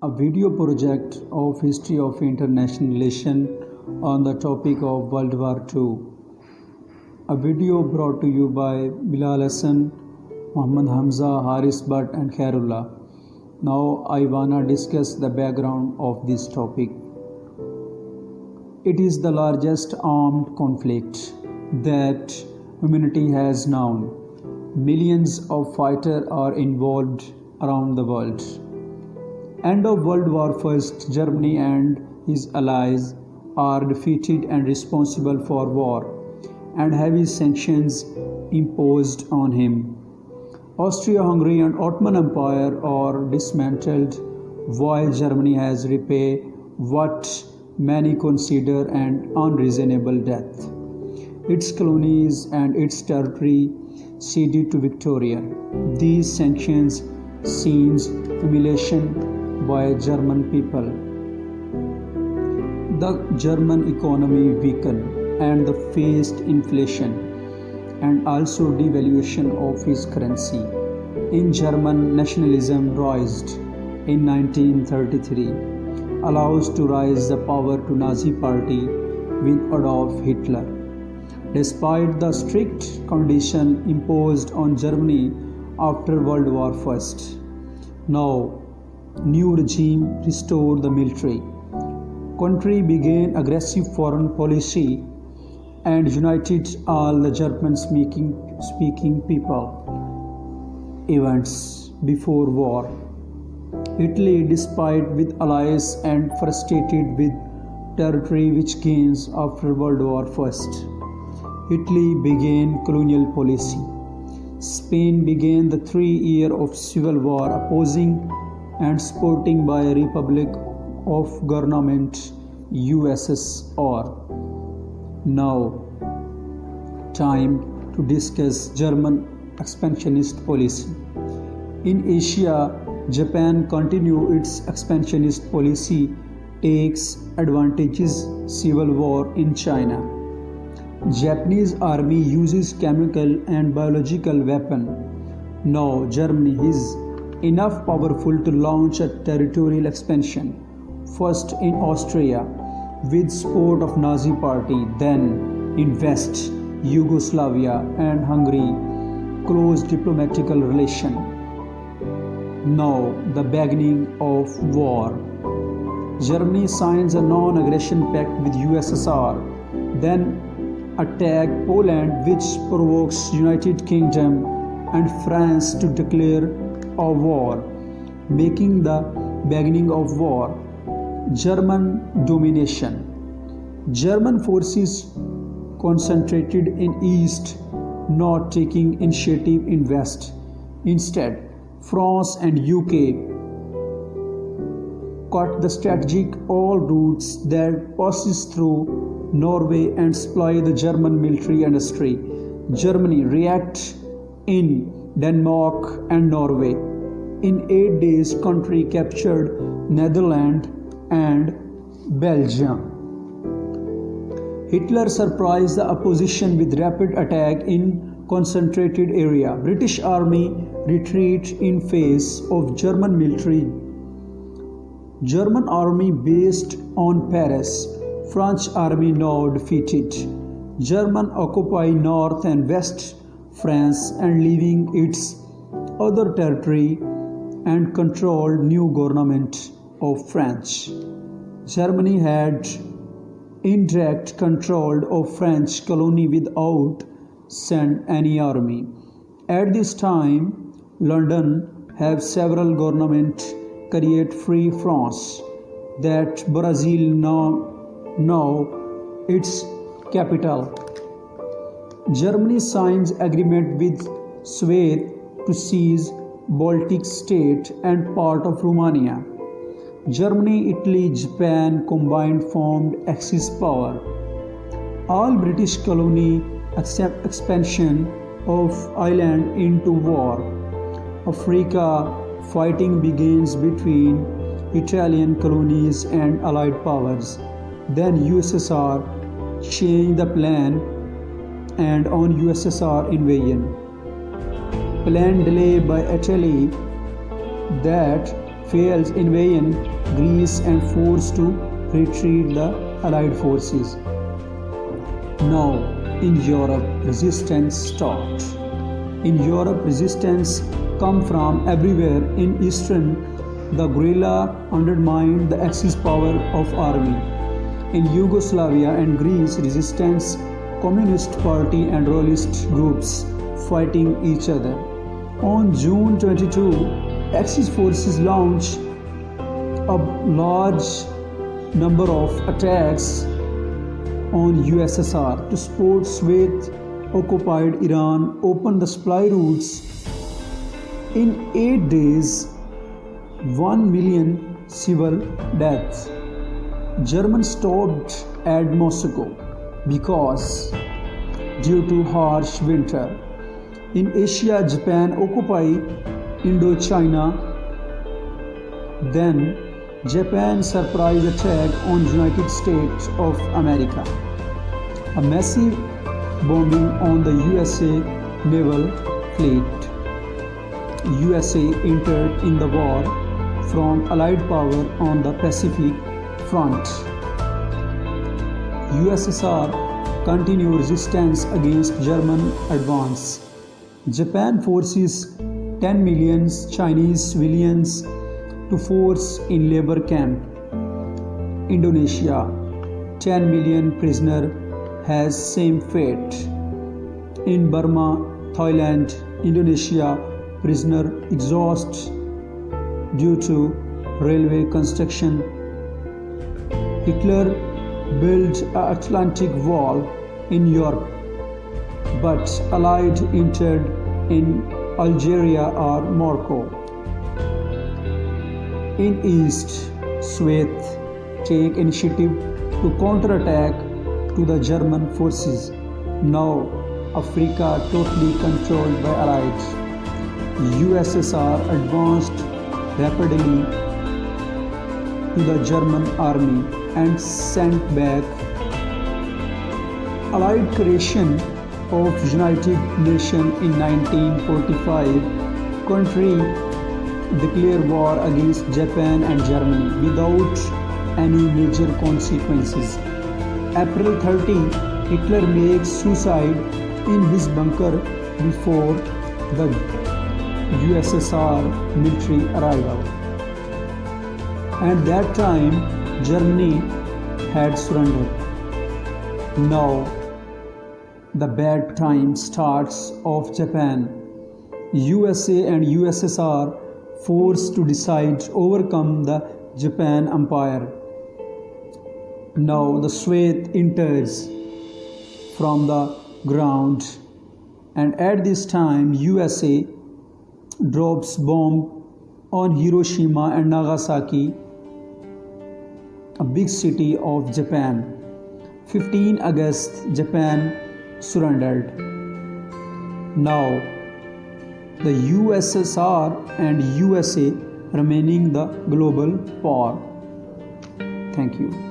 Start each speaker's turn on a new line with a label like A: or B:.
A: a video project of history of international relation on the topic of World War II. A video brought to you by BiLAL Ha, Muhammad Hamza, Haris Bhatt and Khairullah. Now I wanna discuss the background of this topic. It is the largest armed conflict that humanity has known. Millions of fighters are involved around the world. End of World War I, Germany and his allies are defeated and responsible for war and heavy sanctions imposed on him. Austria-Hungary and Ottoman Empire are dismantled while Germany has repaid what many consider an unreasonable debt. Its colonies and its territory ceded to Victoria. These sanctions scenes humiliation by German people. The German economy weakened and the faced inflation and also devaluation of his currency. In German nationalism rised in 1933, allows to rise the power to Nazi party with Adolf Hitler. Despite the strict condition imposed on Germany after World War I, now new regime restored the military. Country began aggressive foreign policy and united all the German-speaking people. Events before war. Italy, despite with allies and frustrated with territory which gains after World War I, Italy began colonial policy. Spain began the 3 years of civil war opposing and supporting by a Republic of Government USSR. Now, time to discuss German expansionist policy. In Asia, Japan continued its expansionist policy, takes advantages civil war in China. Japanese army uses chemical and biological weapon. Now Germany is enough powerful to launch a territorial expansion. First in Austria with support of Nazi party, then in West Yugoslavia and Hungary close diplomatical relation. Now the beginning of war. Germany signs a non-aggression pact with USSR, then attack Poland, which provokes United Kingdom and France to declare a war, making the beginning of war. German domination. German forces concentrated in East, not taking initiative in West. Instead, France and UK cut the strategic all routes that passes through Norway and supply the German military industry. Germany react in Denmark and Norway. In 8 days, country captured Netherlands and Belgium. Hitler surprised the opposition with rapid attack in concentrated area. British army retreat in face of German military. German army based on Paris. French army now defeated. German occupy North and West France and leaving its other territory and controlled new government of France. Germany had indirect control of French colony without send any army. At this time, London have several government create free France that Brazil now its capital. Germany signs agreement with Sweden to seize Baltic state and part of Romania. Germany, Italy, Japan combined formed Axis power. All British colony accept expansion of island into war. Africa fighting begins between Italian colonies and Allied powers. Then USSR changed the plan and on USSR invasion. Planned delay by Italy that fails invasion Greece and forced to retreat the Allied forces. Now, in Europe, resistance started. In Europe, resistance come from everywhere. In Eastern, the guerrilla undermined the Axis power of army. In Yugoslavia and Greece, resistance, Communist Party and royalist groups fighting each other. On June 22, Axis forces launched a large number of attacks on USSR to support Soviet-occupied Iran, opened the supply routes. In 8 days, 1 million civil deaths. Germans stopped at Moscow because due to harsh winter. In Asia, Japan occupied Indochina. Then Japan surprise attack on United States of America. A massive bombing on the USA naval fleet. USA entered in the war from Allied power on the Pacific front. USSR continued resistance against German advance. Japan forces 10 million Chinese civilians to force in labor camp. Indonesia, 10 million prisoner has same fate. In Burma, Thailand, Indonesia, prisoner exhaust due to railway construction. Hitler built an Atlantic Wall in Europe, but Allied entered in Algeria or Morocco. In East, Soviet take initiative to counterattack to the German forces. Now, Africa totally controlled by Allied. USSR advanced rapidly to the German army and sent back. Allied creation of United Nations in 1945, country declared war against Japan and Germany without any major consequences. April 30, Hitler makes suicide in his bunker before the USSR military arrival. At that time, Germany had surrendered. Now, the bad time starts of Japan. USA and USSR forced to decide to overcome the Japan Empire. Now the Soviet enters from the ground, and at this time USA drops bomb on Hiroshima and Nagasaki, a big city of Japan. 15 August, Japan surrendered. Now the USSR and USA remaining the global power. Thank you.